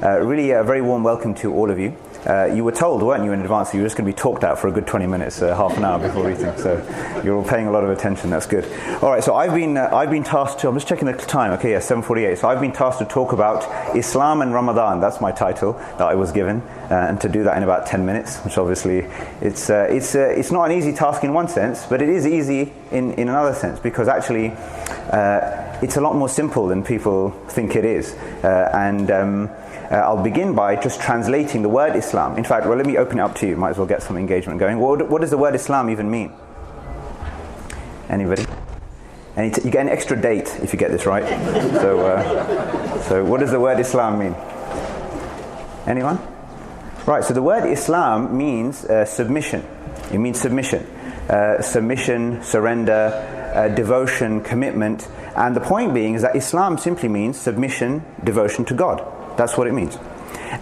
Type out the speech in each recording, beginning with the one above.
Really a very warm welcome to all of you. You were told, weren't you, in advance, that you were just going to be talked at for a good 20 minutes, half an hour before eating. So you're all paying a lot of attention. That's good. All right. So I've been tasked to. I'm just checking the time. Okay, yeah, 7:48. So I've been tasked to talk about Islam and Ramadan. That's my title that I was given, and to do that in about 10 minutes, which obviously it's not an easy task in one sense, but it is easy in another sense, because actually it's a lot more simple than people think it is. I'll begin by just translating the word Islam. In fact, well, let me open it up to you. Might as well get some engagement going. What does the word Islam even mean? Anybody? And you get an extra date if you get this right. So what does the word Islam mean? Anyone? Right, so the word Islam means submission. It means submission. Submission, surrender, devotion, commitment. And the point being is that Islam simply means submission, devotion to God. That's what it means.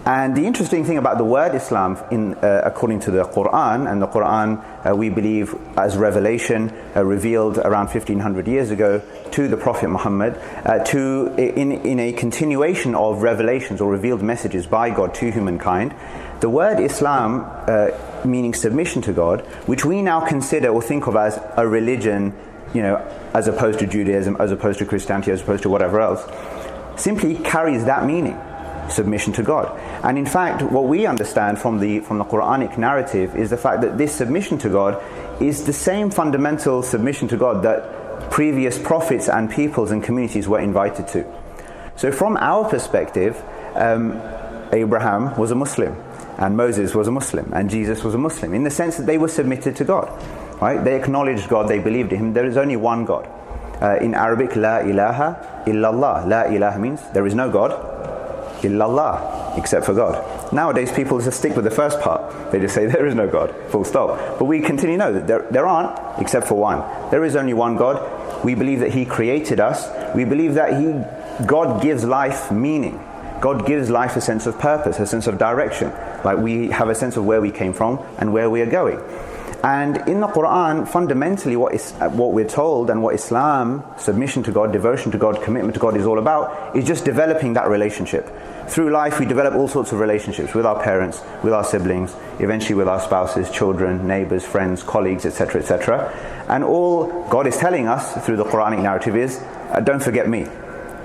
And the interesting thing about the word Islam, according to the Quran, and the Quran we believe as revelation revealed around 1500 years ago to the Prophet Muhammad, in a continuation of revelations or revealed messages by God to humankind, the word Islam, meaning submission to God, which we now consider or think of as a religion, as opposed to Judaism, as opposed to Christianity, as opposed to whatever else, simply carries that meaning. Submission to God. And in fact, what we understand from the Quranic narrative is the fact that this submission to God is the same fundamental submission to God that previous prophets and peoples and communities were invited to. So from our perspective, Abraham was a Muslim, and Moses was a Muslim, and Jesus was a Muslim, in the sense that they were submitted to God. Right? They acknowledged God, they believed in Him. There is only one God. In Arabic, La ilaha illallah. La ilaha means there is no God illallah, except for God. Nowadays people just stick with the first part. They just say there is no God, full stop. But we continue to know that there aren't, except for one. There is only one God. We believe that He created us. We believe that God gives life meaning. God gives life a sense of purpose, a sense of direction. Like we have a sense of where we came from and where we are going. And in the Quran, fundamentally what we're told, and what Islam, submission to God, devotion to God, commitment to God is all about, is just developing that relationship. Through life we develop all sorts of relationships with our parents, with our siblings, eventually with our spouses, children, neighbours, friends, colleagues, etc., etc. And all God is telling us through the Quranic narrative is, don't forget me.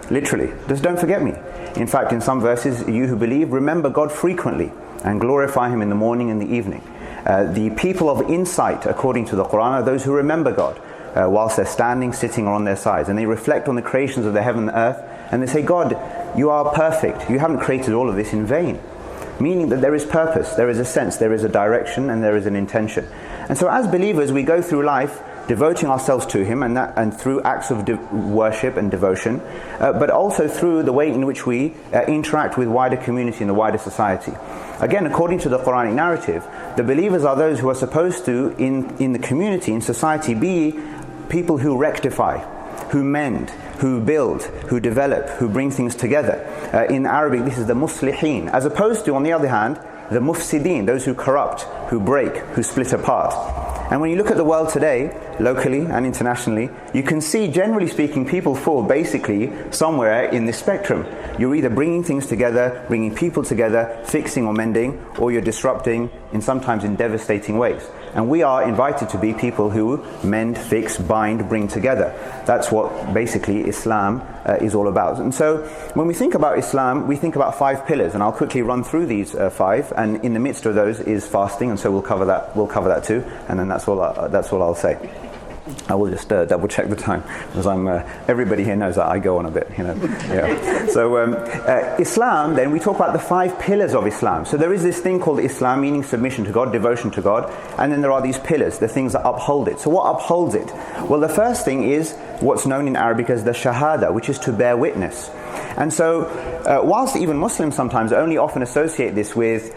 Literally, just don't forget me. In fact, in some verses, you who believe, remember God frequently and glorify Him in the morning and the evening. The people of insight, according to the Quran, are those who remember God whilst they're standing, sitting, or on their sides. And they reflect on the creations of the heaven and earth, and they say, God, you are perfect. You haven't created all of this in vain. Meaning that there is purpose, there is a sense, there is a direction, and there is an intention. And so as believers, we go through life devoting ourselves to Him, and through acts of worship and devotion, but also through the way in which we interact with wider community and the wider society. Again, according to the Quranic narrative, the believers are those who are supposed to, in the community, in society, be people who rectify, who mend, who build, who develop, who bring things together. In Arabic, this is the muslihin, as opposed to, on the other hand, the mufsidin, those who corrupt, who break, who split apart. And when you look at the world today, locally and internationally, you can see, generally speaking, people fall basically somewhere in this spectrum. You're either bringing things together, bringing people together, fixing or mending, or you're disrupting, sometimes in devastating ways. And we are invited to be people who mend, fix, bind, bring together. That's what basically Islam is all about. And so when we think about Islam, we think about 5 pillars, and I'll quickly run through these 5. And in the midst of those is fasting, and so we'll cover that too. And then that's all I'll say. I will just double check the time, because everybody here knows that I go on a bit, Yeah. So Islam, then we talk about the 5 pillars of Islam. So there is this thing called Islam, meaning submission to God, devotion to God, and then there are these pillars, the things that uphold it. So what upholds it? Well, the first thing is what's known in Arabic as the Shahadah, which is to bear witness. And so, whilst even Muslims sometimes only often associate this with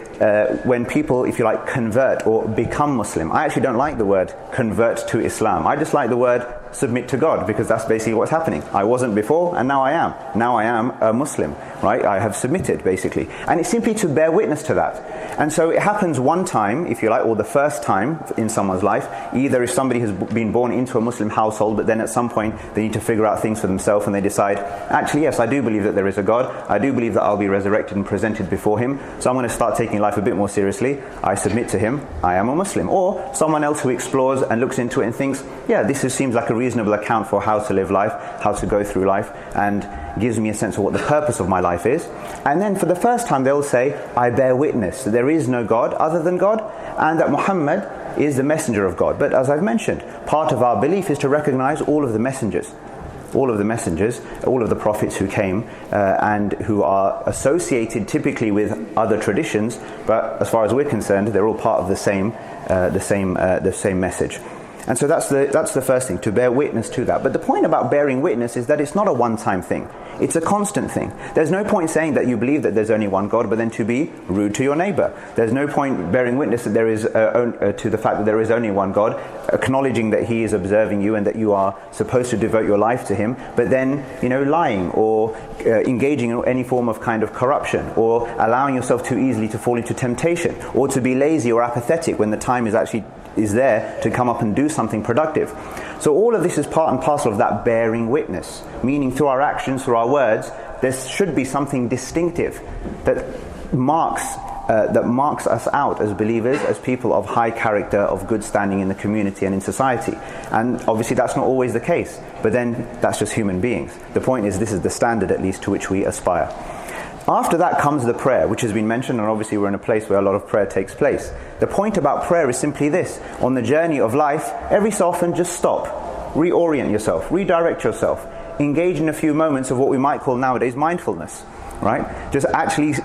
when people, if you like, convert or become Muslim. I actually don't like the word convert to Islam. I just like the word submit to God, because that's basically what's happening. I wasn't before, and now I am. Now I am a Muslim. right? I have submitted, basically. And it's simply to bear witness to that. And so it happens one time, if you like, or the first time in someone's life, either if somebody has been born into a Muslim household, but then at some point they need to figure out things for themselves and they decide, actually, yes, I do believe that there is a God. I do believe that I'll be resurrected and presented before Him. So I'm going to start taking life a bit more seriously. I submit to Him. I am a Muslim. Or someone else who explores and looks into it and thinks, yeah, this seems like a reasonable account for how to live life, how to go through life, and gives me a sense of what the purpose of my life is. And then for the first time they'll say, I bear witness that there is no God other than God, and that Muhammad is the messenger of God. But as I've mentioned, part of our belief is to recognize all of the messengers, all of the prophets who came and who are associated typically with other traditions, but as far as we're concerned, they're all part of the same message. And so that's the first thing, to bear witness to that. But the point about bearing witness is that it's not a one-time thing. It's a constant thing. There's no point saying that you believe that there's only one God, but then to be rude to your neighbor. There's no point bearing witness that there is to the fact that there is only one God, acknowledging that He is observing you and that you are supposed to devote your life to Him, but then, lying or engaging in any form of kind of corruption, or allowing yourself too easily to fall into temptation, or to be lazy or apathetic when the time is there to come up and do something productive. So all of this is part and parcel of that bearing witness, meaning through our actions, through our words, there should be something distinctive that marks us out as believers, as people of high character, of good standing in the community and in society. And obviously that's not always the case, but then that's just human beings. The point is, this is the standard at least to which we aspire. After that comes the prayer, which has been mentioned, and obviously we're in a place where a lot of prayer takes place. The point about prayer is simply this: on the journey of life, every so often just stop, reorient yourself, redirect yourself, engage in a few moments of what we might call nowadays mindfulness, right? Just actually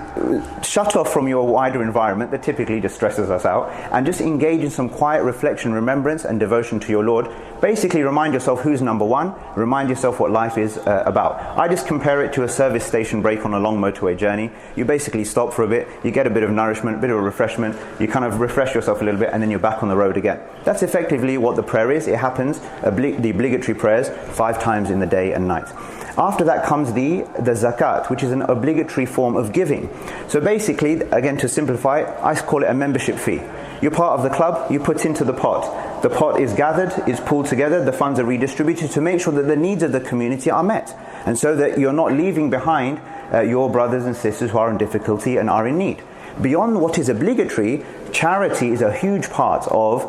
shut off from your wider environment that typically just stresses us out, and just engage in some quiet reflection, remembrance and devotion to your Lord. Basically remind yourself who's number one, remind yourself what life is about. I just compare it to a service station break on a long motorway journey. You basically stop for a bit, you get a bit of nourishment, a bit of a refreshment, you kind of refresh yourself a little bit, and then you're back on the road again. That's effectively what the prayer is. It happens, the obligatory prayers, 5 times in the day and night. After that comes the Zakat, which is an obligatory form of giving. So basically, again to simplify, I call it a membership fee. You're part of the club, you put into the pot. The pot is gathered, is pulled together, the funds are redistributed to make sure that the needs of the community are met. And so that you're not leaving behind your brothers and sisters who are in difficulty and are in need. Beyond what is obligatory, charity is a huge part of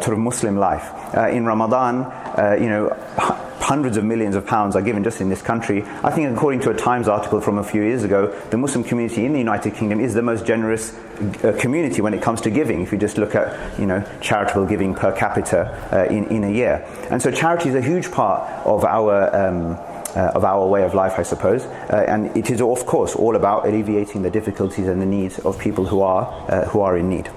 sort of Muslim life. In Ramadan, hundreds of millions of pounds are given just in this country. I think according to a Times article from a few years ago, the Muslim community in the United Kingdom is the most generous community when it comes to giving, if you just look at charitable giving per capita in a year. And so charity is a huge part of our way of life, I suppose, and it is of course all about alleviating the difficulties and the needs of people who are in need.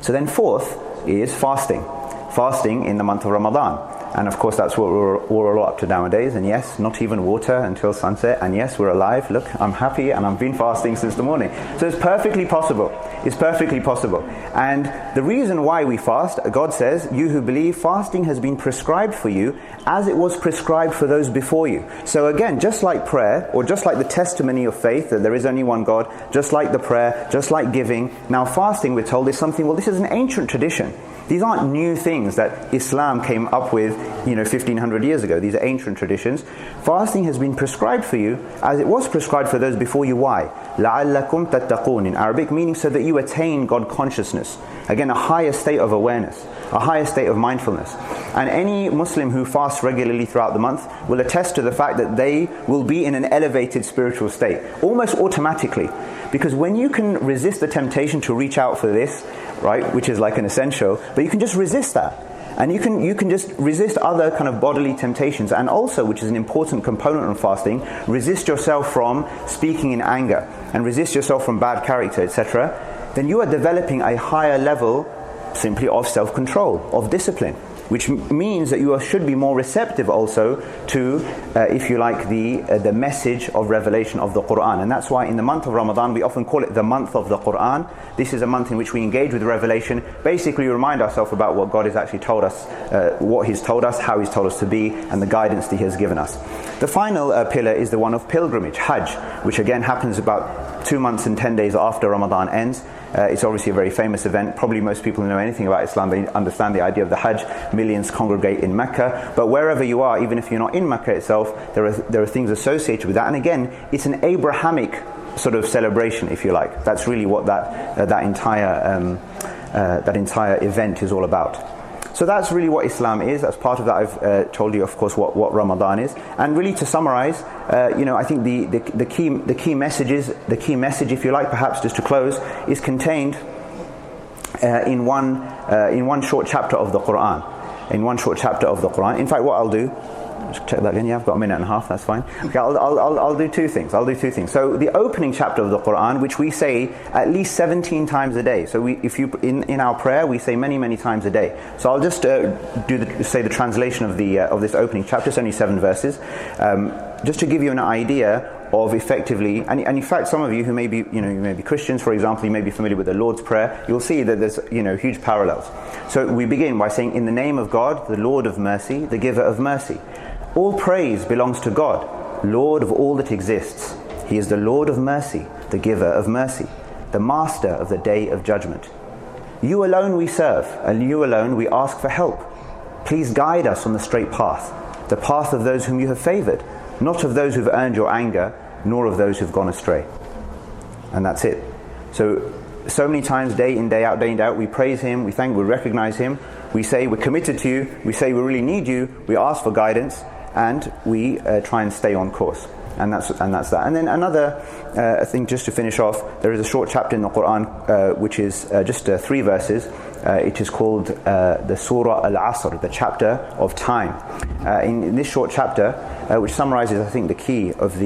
So then fourth is fasting in the month of Ramadan. And of course that's what we're all up to nowadays. And yes, not even water until sunset. And yes, we're alive. Look, I'm happy and I've been fasting since the morning. So it's perfectly possible. It's perfectly possible. And the reason why we fast, God says, you who believe, fasting has been prescribed for you as it was prescribed for those before you. So again, just like prayer, or just like the testimony of faith that there is only one God, just like the prayer, just like giving, now fasting, we're told, is something, well, this is an ancient tradition. These aren't new things that Islam came up with, 1500 years ago. These are ancient traditions. Fasting has been prescribed for you as it was prescribed for those before you. Why? لَعَلَّكُمْ تَتَّقُونَ in Arabic, meaning so that you attain God consciousness. Again, a higher state of awareness, a higher state of mindfulness. And any Muslim who fasts regularly throughout the month will attest to the fact that they will be in an elevated spiritual state, almost automatically. Because when you can resist the temptation to reach out for this, right, which is like an essential, but you can just resist that. And you can just resist other kind of bodily temptations, and also, which is an important component of fasting, resist yourself from speaking in anger, and resist yourself from bad character, etc. Then you are developing a higher level simply of self-control, of discipline. which means that you should be more receptive also to, if you like, the message of revelation of the Quran. And that's why in the month of Ramadan we often call it the month of the Quran. This is a month in which we engage with revelation, basically remind ourselves about what God has actually told us, what He's told us, how He's told us to be, and the guidance that He has given us. The final pillar is the one of pilgrimage, Hajj, which again happens about 2 months and 10 days after Ramadan ends. It's obviously a very famous event. Probably most people who know anything about Islam, they understand the idea of the Hajj. Millions congregate in Mecca. But wherever you are, even if you're not in Mecca itself, there are things associated with that. And again, it's an Abrahamic sort of celebration, if you like. That's really what that entire event is all about. So that's really what Islam is. As part of that, I've told you, of course, what Ramadan is. And really, to summarize, I think the key message, if you like, perhaps just to close, is contained in one short chapter of the Quran. In fact, what I'll do, just check that again. Yeah, I've got a minute and a half. That's fine. Okay, I'll do two things. So the opening chapter of the Quran, which we say at least 17 times a day. So in our prayer we say many times a day. So I'll just say the translation of this opening chapter. It's only 7 verses, just to give you an idea of effectively, and in fact, some of you who may be Christians, for example, you may be familiar with the Lord's Prayer. You'll see that there's huge parallels. So we begin by saying, "In the name of God, the Lord of mercy, the giver of mercy. All praise belongs to God, Lord of all that exists. He is the Lord of mercy, the giver of mercy, the master of the day of judgment. You alone we serve, and you alone we ask for help. Please guide us on the straight path, the path of those whom you have favored, not of those who've earned your anger, nor of those who've gone astray." And that's it. So many times, day in, day out, we praise Him, we recognize Him, we say we're committed to you, we say we really need you, we ask for guidance, and we try and stay on course. And that's that. And then another thing, just to finish off, there is a short chapter in the Quran which is just 3 verses. It is called the Surah Al-Asr, the chapter of time. In this short chapter, which summarizes, I think, the key of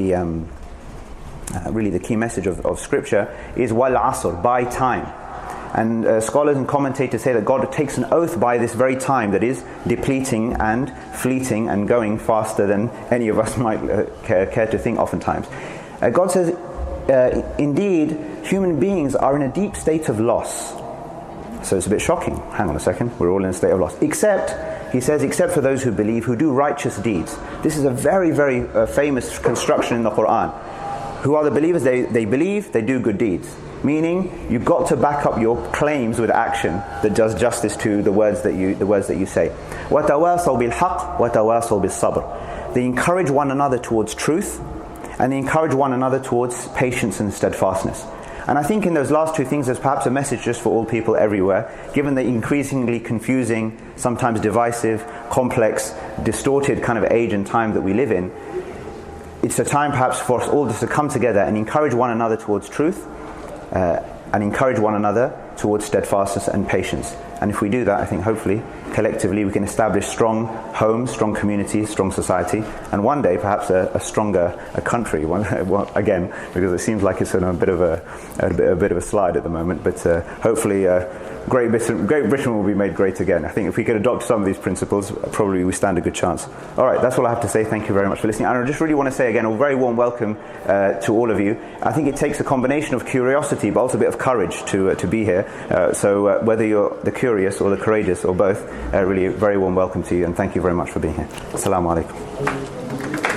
really the key message of Scripture, is Wal Asr, by time. And scholars and commentators say that God takes an oath by this very time that is depleting and fleeting and going faster than any of us might care to think oftentimes. God says, indeed, human beings are in a deep state of loss. So it's a bit shocking. Hang on a second, we're all in a state of loss. Except for those who believe, who do righteous deeds. This is a very, very famous construction in the Quran. Who are the believers? They believe, they do good deeds. Meaning, you've got to back up your claims with action that does justice to the words that you say. وَتَوَاصَوْا بِالْحَقِّ وَتَوَاصَوْا بِالصَّبْرِ. They encourage one another towards truth, and they encourage one another towards patience and steadfastness. And I think in those last 2 things there's perhaps a message just for all people everywhere, given the increasingly confusing, sometimes divisive, complex, distorted kind of age and time that we live in. It's a time perhaps for us all just to come together and encourage one another towards truth, and encourage one another towards steadfastness and patience. And if we do that, I think hopefully, collectively, we can establish strong homes, strong communities, strong society, and one day perhaps a stronger country. Again, because it seems like it's on a bit of a slide at the moment. But hopefully, Great Britain will be made great again. I think if we could adopt some of these principles, probably we stand a good chance. All right, that's all I have to say. Thank you very much for listening. And I just really want to say again a very warm welcome to all of you. I think it takes a combination of curiosity, but also a bit of courage to be here. So whether you're the curious or the courageous or both, really very warm welcome to you, and thank you very much for being here. Assalamu alaikum.